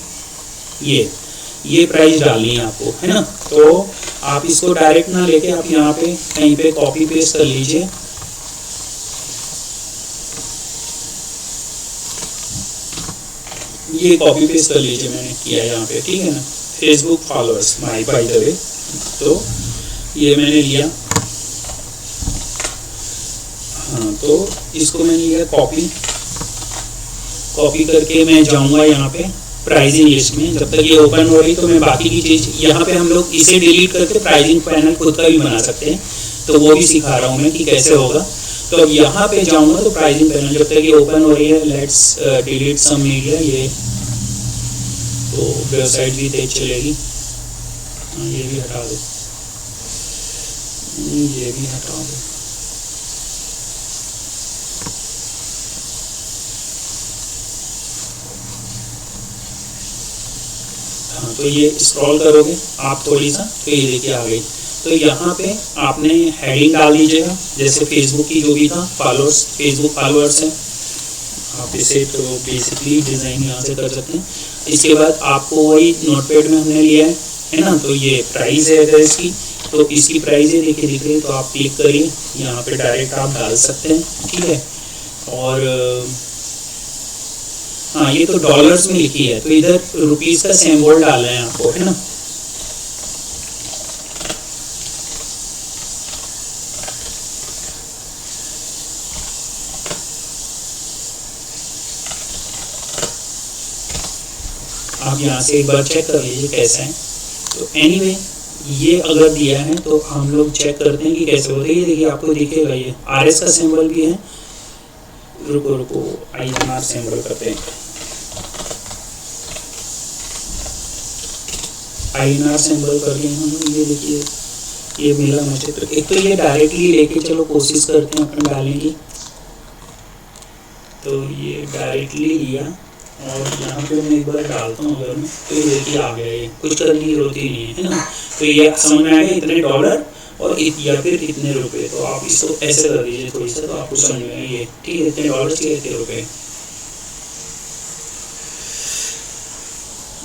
ये प्राइस डालनी है आपको, है ना। तो आप इसको डायरेक्ट ना लेके आप यहाँ पे कहीं पे कॉपी पेस्ट कर लीजिए। ये कॉपी पेस्ट कर लीजिए, मैंने किया यहाँ पे, ठीक है ना। Facebook followers my by the way, तो ये मैंने लिया। हाँ, तो इसको मैंने लिया कॉपी करके मैं जाऊँगा यहाँ पे प्राइसिंग लिस्ट में। जब तक ये ओपन हो रही तो मैं बाकी की चीज़ यहाँ पे हम लोग इसे डिलीट करके प्राइसिंग पैनल खुद का भी बना सकते हैं। तो वो भी सिखा रहा हूँ मैं कि कैसे होगा। तो अब यहाँ पे जाऊँगा तो प्राइसिंग पैनल जब तक ये ओपन हो रही है, लेट्स डिलीट सम मीडिया। ये तो वेबसाइट भी तेज चलेगी। ये भी हटा दो, ये भी हटा दो। हाँ, तो ये स्क्रॉल करोगे आप थोड़ी सा तो ये देखिए आ गई। तो यहाँ पे आपने हेडिंग डाल दीजिएगा, जैसे फेसबुक की जो भी था फॉलोअर्स, फेसबुक फॉलोअर्स है आप इसे तो बेसिकली डिज़ाइन यहाँ से कर सकते हैं। इसके बाद आपको वही नोटपैड में हमने लिया है ना। तो ये प्राइस है अगर इसकी, तो इसकी प्राइस है देखिए दिख रही है। तो आप क्लिक करिए, यहाँ पे डायरेक्ट आप डाल सकते हैं, ठीक है। और हाँ, ये तो डॉलर्स में लिखी है, तो इधर रुपीस का सिंबल डालना है आपको, है ना। आप यहाँ से एक बार चेक कर लीजिए कैसा है। तो एनीवे ये अगर दिया है तो हम लोग चेक करते हैं कि कैसे होता है। ये देखिए आपको दिखेगा ये RS का सिंबल भी है। रुको INR सिंबल करते हैं, INR सिंबल कर लिए हम। ये देखिए ये मिला मुझे। तो एक तो ये डायरेक्टली लेके चलो कोशिश करते हैं अपन डालने की। तो ये डायरेक्टली लिया और यहाँ पे मैं एक बार डालता हूँ अगर मैं, तो ये देखिए आ गया। ये कुछ करने की जरूरत ही नहीं है ना। तो ये समझ में आ गया इतने डॉलर और या फिर इतने रुपए। तो आप इसको ऐसे कर दीजिए थोड़ी सा, तो आपको समझ में आएगा ये, ठीक है। इतने डॉलर चाहिए, इतने रुपए।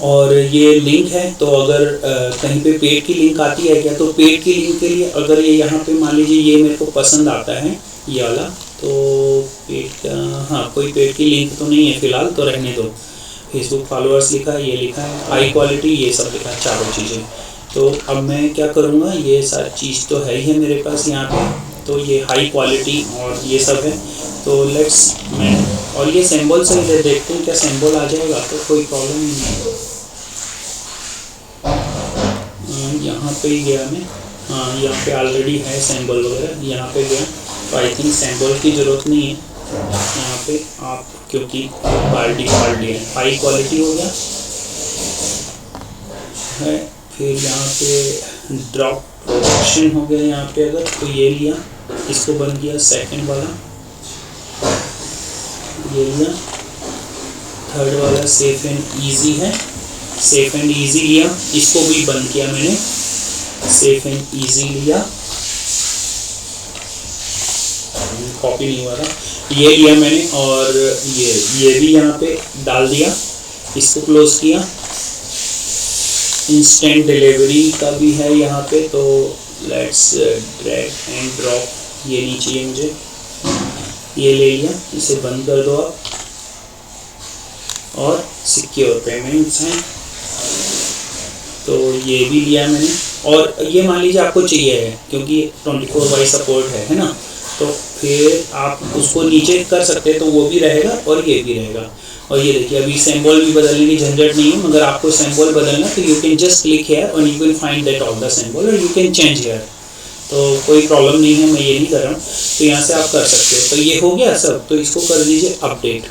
और ये लिंक है, तो अगर कहीं पे पेड की लिंक आती है क्या, तो पेड की लिंक के लिए अगर ये यहाँ पे मान लीजिए ये मेरे को पसंद आता है ये वाला, तो पेड का, हाँ कोई पेड की लिंक तो नहीं है फिलहाल, तो रहने दो। फेसबुक फॉलोअर्स लिखा है, ये लिखा है, हाई क्वालिटी, ये सब लिखा है, चारों चीज़ें। तो अब मैं क्या करूँगा, ये सारी चीज़ तो है ही है मेरे पास यहाँ पे, तो ये हाई क्वालिटी और ये सब है। तो लेट्स मैं और ये सिंबल से देखते हैं क्या सिंबल आ जाएगा, तो कोई प्रॉब्लम नहीं है। यहाँ पे ही गया मैं, हाँ यहाँ पे ऑलरेडी है सिंबल वगैरह, यहाँ पे गया तो आई थिंक सिंबल की ज़रूरत नहीं है यहाँ पे आप, क्योंकि बाय डिफ़ॉल्ट है हाई क्वालिटी हो गया है। फिर यहाँ पे ड्रॉप प्रोडक्शन हो गया, यहाँ पे अगर तो ये लिया, इसको बन गया सेकंड वाला, ये लिया, थर्ड वाला सेफ एंड इजी है, सेफ एंड इजी लिया, इसको भी बंद किया मैंने, सेफ एंड इजी लिया, कॉपी नहीं हुआ था, ये लिया मैंने, और ये भी यहाँ पे डाल दिया, इसको क्लोज किया। इंस्टेंट डिलीवरी का भी है यहाँ पे, तो लेट्स ड्रैग एंड ड्रॉप, ये नहीं चाहिए मुझे, ये ले लिया, इसे बंद कर दो आप। और सिक्योर पेमेंट्स हैं, तो ये भी लिया मैंने, और ये मान लीजिए आपको चाहिए है क्योंकि 24/7 सपोर्ट है ना, तो फिर आप उसको नीचे कर सकते हैं, तो वो भी रहेगा और ये भी रहेगा। और ये देखिए अभी सिंबल भी बदलने की झंझट नहीं है, मगर आपको सिंबल बदलना तो you can just click here और you can find that all the symbol और यू कैन चेंज हियर, तो कोई प्रॉब्लम नहीं है, मैं ये नहीं कर रहा हूँ, तो यहाँ से आप कर सकते हो। तो ये हो गया सब, तो इसको कर दीजिए अपडेट,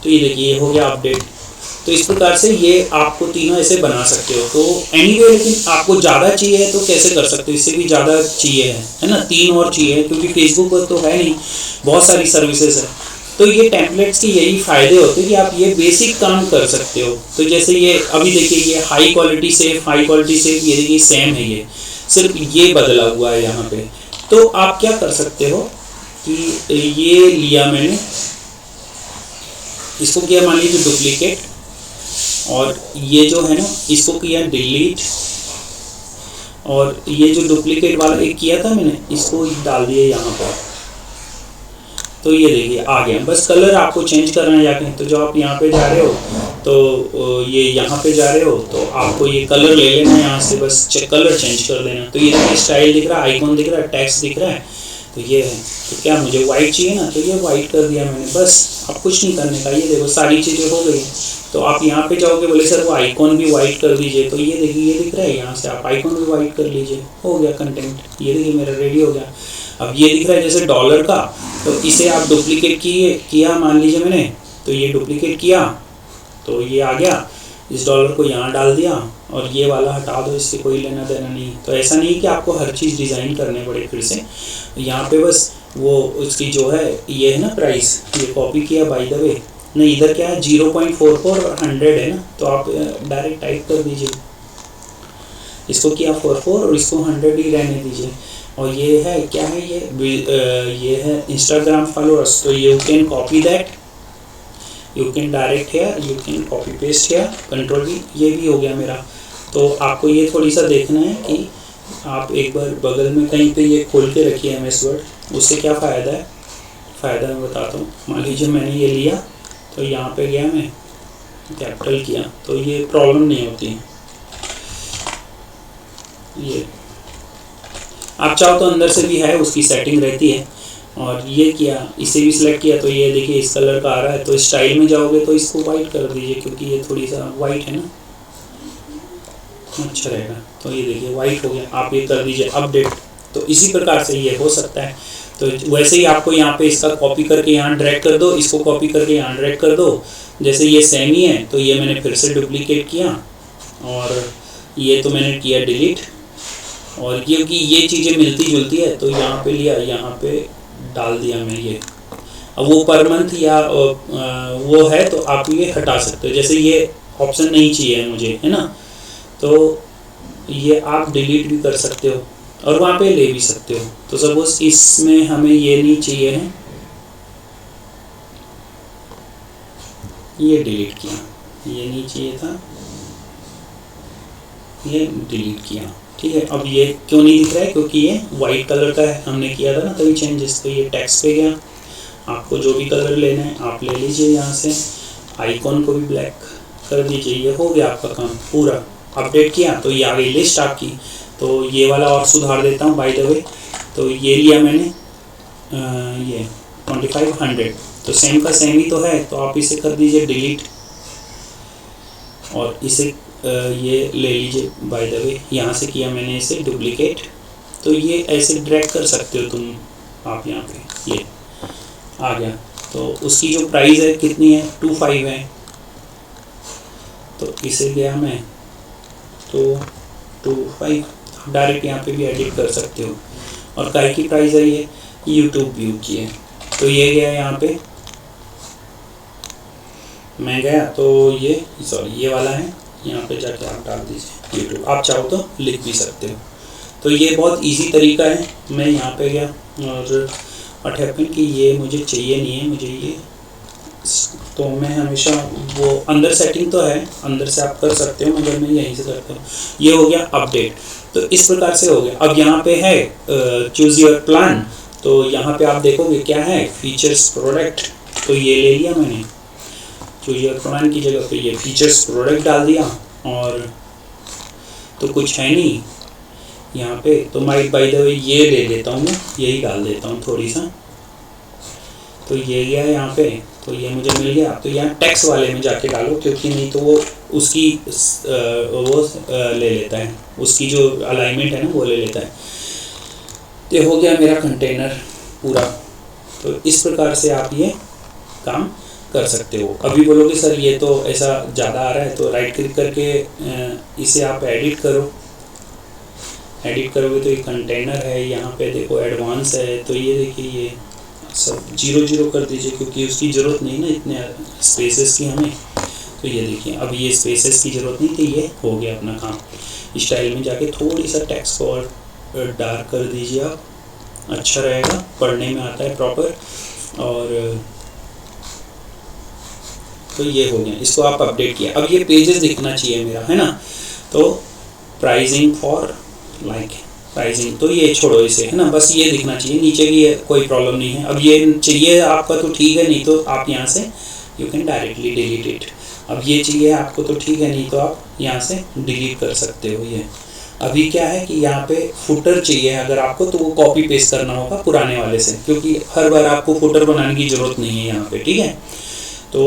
तो ये देखिए ये हो गया अपडेट। तो इस प्रकार से ये आपको तीनों ऐसे बना सकते हो। तो एनीवे लेकिन आपको ज़्यादा चाहिए तो कैसे कर सकते हो, इससे भी ज़्यादा चाहिए है ना, 3 और चाहिए, क्योंकि फेसबुक पर तो है नहीं, बहुत सारी सर्विसेज है। तो ये टेम्पलेट्स के यही फ़ायदे होते हैं कि आप ये बेसिक काम कर सकते हो। तो जैसे ये अभी देखिए ये हाई क्वालिटी सेफ, ये देखिए सेम है, ये सिर्फ ये बदला हुआ है यहाँ पे। तो आप क्या कर सकते हो कि ये लिया मैंने, इसको किया मान लीजिए डुप्लीकेट, और ये जो है ना इसको किया डिलीट, और ये जो डुप्लीकेट वाला एक किया था मैंने इसको डाल दिया यहाँ पर। तो ये देखिए आ गया, बस कलर आपको चेंज करना है जाके। तो जो आप यहाँ पे जा रहे हो तो ये यहाँ पे जा रहे हो तो आपको ये कलर ले लेना है यहाँ से, बस कलर चेंज कर देना। तो ये देखिए स्टाइल दिख रहा है, आइकॉन दिख रहा है, टेक्स्ट दिख रहा है, तो ये है। तो क्या मुझे वाइट चाहिए ना, तो ये वाइट कर दिया मैंने, बस अब कुछ नहीं करने का। ये देखो सारी चीज़ें हो गई। तो आप यहाँ पे जाओगे, बोले सर वो आइकॉन भी वाइट कर दीजिए, तो ये देखिए ये दिख रहा है, यहाँ से आप आइकॉन भी वाइट कर लीजिए, हो गया कंटेंट। ये देखिए मेरा रेडी हो गया। अब ये दिख रहा है जैसे डॉलर का, तो इसे आप डुप्लीकेट किया मान लीजिए मैंने, तो ये डुप्लीकेट किया तो ये आ गया, इस डॉलर को यहाँ डाल दिया, और ये वाला हटा दो, इससे कोई लेना देना नहीं। तो ऐसा नहीं कि आपको हर चीज़ डिज़ाइन करने पड़े फिर से। यहाँ पे बस वो उसकी जो है ये है ना प्राइस, ये कॉपी किया बाय द वे, नहीं इधर क्या है 0.44 और 100 है ना, तो आप डायरेक्ट टाइप कर दीजिए, इसको किया 44 और इसको 100 ही रहने दीजिए। और ये है क्या है, ये है इंस्टाग्राम फॉलोअर्स, तो you can copy that, you can direct here, you can copy paste here, control V, ये भी हो गया मेरा। तो आपको ये थोड़ी सा देखना है कि आप एक बार बगल में कहीं पे ये खोल के रखिए MS वर्ड, उससे क्या फ़ायदा है, फ़ायदा मैं बताता हूँ। मान लीजिए मैंने ये लिया, तो यहाँ पे गया मैं कैपिटल किया, तो ये प्रॉब्लम नहीं होती है। ये आप चाहो तो अंदर से भी है, उसकी सेटिंग रहती है। और ये किया, इसे भी सिलेक्ट किया, तो ये देखिए इस कलर का आ रहा है। तो स्टाइल में जाओगे तो इसको वाइट कर दीजिए, क्योंकि ये थोड़ी सा वाइट है ना, अच्छा रहेगा। तो ये देखिए वाइट हो गया, आप ये कर दीजिए अपडेट। तो इसी प्रकार से ये हो सकता है। तो वैसे ही आपको यहाँ पे इसका कॉपी करके यहाँ ड्रैग कर दो, इसको कॉपी करके यहाँ ड्रैग कर दो। जैसे ये सेम ही है, तो ये मैंने फिर से डुप्लीकेट किया, और ये तो मैंने किया डिलीट। और क्योंकि ये चीज़ें मिलती जुलती है, तो यहाँ पे लिया, यहाँ पे डाल दिया मैं ये। अब वो पर मंथ या वो है, तो आप ये हटा सकते हो। जैसे ये ऑप्शन नहीं चाहिए मुझे, है ना, तो ये आप डिलीट भी कर सकते हो और वहाँ पे ले भी सकते हो। तो सपोज इसमें हमें ये नहीं चाहिए है, ये डिलीट किया, ये नहीं चाहिए था, ये डिलीट किया, ठीक है। अब ये क्यों नहीं दिख रहा है, क्योंकि ये वाइट कलर का है, हमने किया था ना तभी चेंजेस। तो ये टेक्स्ट पे गया, आपको जो भी कलर लेना है आप ले लीजिए यहाँ से। आइकॉन को भी ब्लैक कर दीजिए। ये हो गया आपका काम पूरा। अपडेट किया तो ये आ गई लिस्ट आपकी। तो ये वाला और सुधार देता हूँ बाय द वे। तो ये लिया मैंने ये 2500, तो सेम का सेम ही तो है, तो आप इसे कर दीजिए डिलीट और इसे ये ले लीजिए बाय द वे। यहाँ से किया मैंने इसे डुप्लीकेट, तो ये ऐसे ड्रैग कर सकते हो तुम आप यहाँ पे, ये आ गया। तो उसकी जो प्राइस है कितनी है, 25 है। तो इसे गया मैं तो 25, डायरेक्ट यहाँ पे भी एडिट कर सकते हो। और काय की प्राइस है ये यूट्यूब व्यू की है। तो ये गया यहाँ पे, मैं गया तो ये सॉरी ये वाला है, यहाँ पे जाके आप डाल दीजिए यूट्यूब। आप चाहो तो लिख भी सकते हो। तो ये बहुत इजी तरीका है। मैं यहाँ पे गया और व्हाट हैपेंड कि ये मुझे चाहिए नहीं है, मुझे ये, तो मैं हमेशा वो अंदर सेटिंग तो है, अंदर से आप कर सकते हो, मगर मैं यहीं से करता हूँ। ये हो गया अपडेट। तो इस प्रकार से हो गया। अब यहाँ पे है चूज़ योर प्लान। तो यहाँ पे आप देखोगे क्या है, फीचर्स प्रोडक्ट। तो ये ले लिया मैंने, चूज़ योर प्लान की जगह पे ये फीचर्स प्रोडक्ट डाल दिया। और तो कुछ है नहीं यहाँ पे, तो मैं बाय द वे ये ले लेता हूँ, मैं यही डाल देता हूँ थोड़ी सा। तो ये गया यहाँ पे, तो ये मुझे मिल गया। तो यहाँ टैक्स वाले में जाके डालो, क्योंकि नहीं तो वो उसकी ले लेता है, उसकी जो अलाइनमेंट है ना वो ले लेता है। तो हो गया मेरा कंटेनर पूरा। तो इस प्रकार से आप ये काम कर सकते हो। अभी बोलोगे सर ये तो ऐसा ज़्यादा आ रहा है, तो राइट क्लिक करके इसे आप एडिट करो। एडिट करोगे तो ये कंटेनर है, यहाँ पे देखो एडवांस है। तो ये देखिए ये सब 0 कर दीजिए, क्योंकि उसकी ज़रूरत नहीं ना इतने स्पेसेस की हमें। तो ये देखिए अब ये स्पेसेस की ज़रूरत नहीं थी, ये हो गया अपना काम। स्टाइल में जाके थोड़ी सा टेक्स्ट को और डार्क कर दीजिए आप, अच्छा रहेगा, पढ़ने में आता है प्रॉपर। और तो ये हो गया, इसको आप अपडेट किया। अब ये पेजेस दिखना चाहिए मेरा, है ना। तो प्राइसिंग फॉर लाइक प्राइसिंग, तो ये छोड़ो इसे, है ना, बस ये दिखना चाहिए। नीचे की कोई प्रॉब्लम नहीं है। अब ये चाहिए आपका तो ठीक है, नहीं तो आप यहाँ से you can directly delete it. अब ये चाहिए आपको तो ठीक है, नहीं तो आप यहाँ से डिलीट कर सकते हो। ये अभी क्या है कि यहाँ पे फुटर चाहिए अगर आपको, तो वो कॉपी पेस्ट करना होगा पुराने वाले से, क्योंकि हर बार आपको फुटर बनाने की ज़रूरत नहीं है यहाँ पे, ठीक है। तो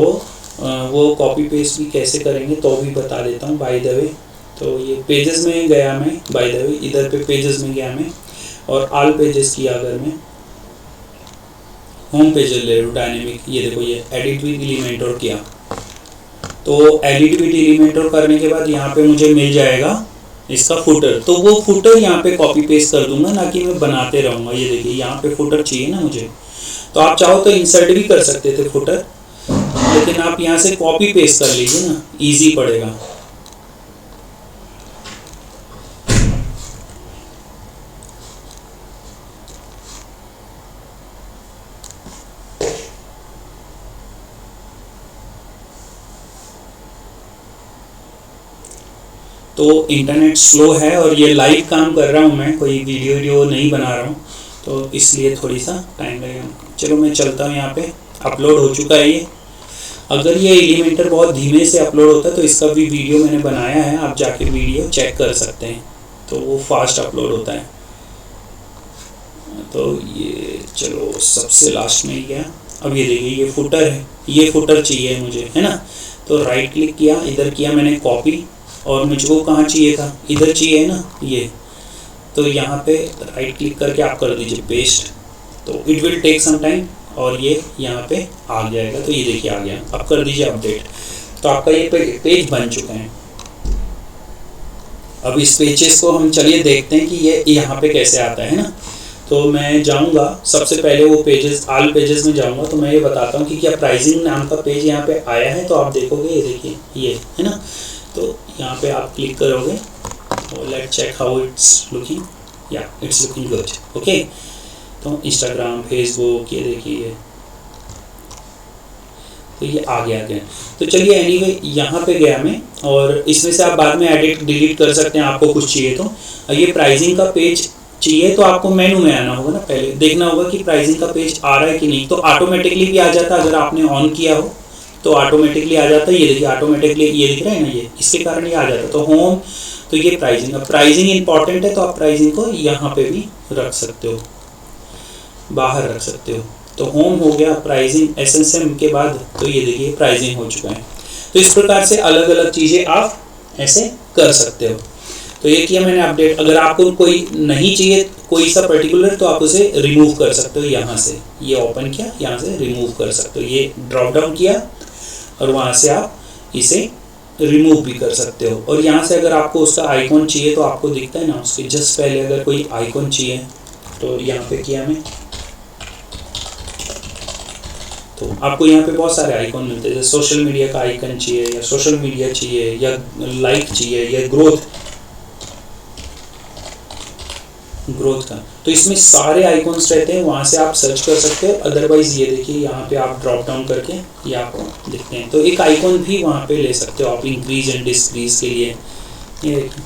वो कॉपी पेस्ट भी कैसे करेंगे तो भी बता देता हूँ बाय द वे। तो ये पेजेस में गया मैं बाय द वे, इधर पे पेजेस में गया मैं, और ऑल पेजेस किया। अगर मैं होम पेज ले लूँ डायनेमिक, ये देखो ये एडिट विद एलिमेंटर किया। तो एडिट विद एलिमेंटर करने के बाद यहाँ पे मुझे मिल जाएगा इसका फुटर। तो वो फुटर यहाँ पे कॉपी पेस्ट कर दूंगा, ना कि मैं बनाते रहूँगा। ये देखिए यहाँ पे फुटर चाहिए ना मुझे, तो आप चाहो तो इंसर्ट भी कर सकते थे फुटर, लेकिन आप यहाँ से कॉपी पेस्ट कर लीजिए ना, इजी पड़ेगा। तो इंटरनेट स्लो है और ये लाइव काम कर रहा हूँ मैं, कोई वीडियो नहीं बना रहा हूँ, तो इसलिए थोड़ी सा टाइम लगेगा। चलो मैं चलता हूँ। यहाँ पे अपलोड हो चुका है ये। अगर ये एलिमेंटर बहुत धीमे से अपलोड होता है तो इसका भी वीडियो मैंने बनाया है, आप जाके वीडियो चेक कर सकते हैं, तो वो फास्ट अपलोड होता है। तो ये चलो सबसे लास्ट में ही गया। अब ये देखिए ये फुटर है, ये फुटर चाहिए मुझे, है ना। तो राइट क्लिक किया, इधर किया मैंने कॉपी, और मुझको कहाँ चाहिए था, इधर चाहिए ना ये। तो यहाँ पे राइट क्लिक करके आप कर दीजिए पेस्ट। तो it will take some time, और ये यहाँ पे आ जाएगा। तो ये देखिए आ गया। अब कर दीजिए अपडेट। तो आपका ये पेज बन चुका है। अब इस पेजेस को हम चलिए देखते हैं कि ये यहाँ पे कैसे आता है ना। तो मैं जाऊँगा सबसे पहले वो पेजेस, ऑल पेजेस में जाऊँगा। तो मैं ये बताता हूँ कि क्या प्राइसिंग नाम का पेज यहाँ पे आया है। तो आप देखोगे ये देखिए ये है ना। तो यहाँ पे आप क्लिक करोगे और let check how it's looking. या इट्स लुकिंग गुड, ओके। तो इंस्टाग्राम, फेसबुक, ये देखिए तो ये आ गया। तो चलिए एनीवे यहाँ पे गया मैं, और इसमें से आप बाद में एडिट डिलीट कर सकते हैं आपको कुछ चाहिए तो। ये प्राइसिंग का पेज चाहिए तो आपको मेनू में आना होगा ना, पहले देखना होगा कि प्राइसिंग का पेज आ रहा है कि नहीं। तो ऑटोमेटिकली भी आ जाता अगर आपने ऑन किया हो, तो ऑटोमेटिकली आ जाता है। ये देखिए ऑटोमेटिकली ये दिख रहा है ना, ये इसके कारण ये आ जाता है। तो होम, तो ये प्राइसिंग, अब प्राइसिंग इंपॉर्टेंट है तो आप प्राइसिंग को यहाँ पे भी रख सकते हो, बाहर रख सकते हो। तो होम हो गया, प्राइसिंग एसएसएम के बाद तो ये देखिए प्राइसिंग हो चुका है। तो इस प्रकार से अलग अलग चीज़ें आप ऐसे कर सकते हो। तो ये किया मैंने अपडेट। अगर आपको कोई नहीं चाहिए कोई सा पर्टिकुलर तो आप उसे रिमूव कर सकते हो यहाँ से, ये ओपन किया यहाँ से रिमूव कर सकते हो, ये ड्रॉप डाउन किया और वहाँ से आप इसे रिमूव भी कर सकते हो। और यहाँ से अगर आपको उसका आइकॉन चाहिए तो आपको दिखता है ना, उसके जस्ट पहले अगर कोई आइकॉन चाहिए तो यहाँ पे किया मैं, तो आपको यहाँ पे बहुत सारे आइकॉन मिलते हैं। जैसे सोशल मीडिया का आइकन चाहिए या सोशल मीडिया चाहिए या लाइक चाहिए या ग्रोथ का, तो इसमें सारे आइकॉन्स रहते हैं, वहाँ से आप सर्च कर सकते हो। अदरवाइज ये देखिए यहाँ पे आप ड्रॉप डाउन करके ये आपको दिखते हैं। तो एक आइकॉन भी वहाँ पे ले सकते हो आप इंक्रीज एंड डिक्रीज के लिए। ये देखिए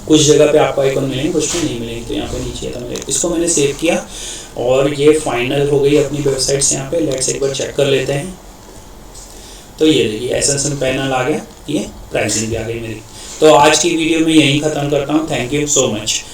कुछ जगह पे आपको आइकॉन मिलेंगे, कुछ में नहीं मिलेंगे। तो यहाँ पे नीचे था मेरे, इसको मैंने सेव किया और ये फाइनल हो गई अपनी वेबसाइट से। यहाँ पे लेट्स एक बार चेक कर लेते हैं। तो ये देखिए एसएसएम पैनल आ गया, ये प्राइसिंग भी आ गई मेरी। तो आज की वीडियो में यहीं ख़त्म करता हूँ। Thank you so much.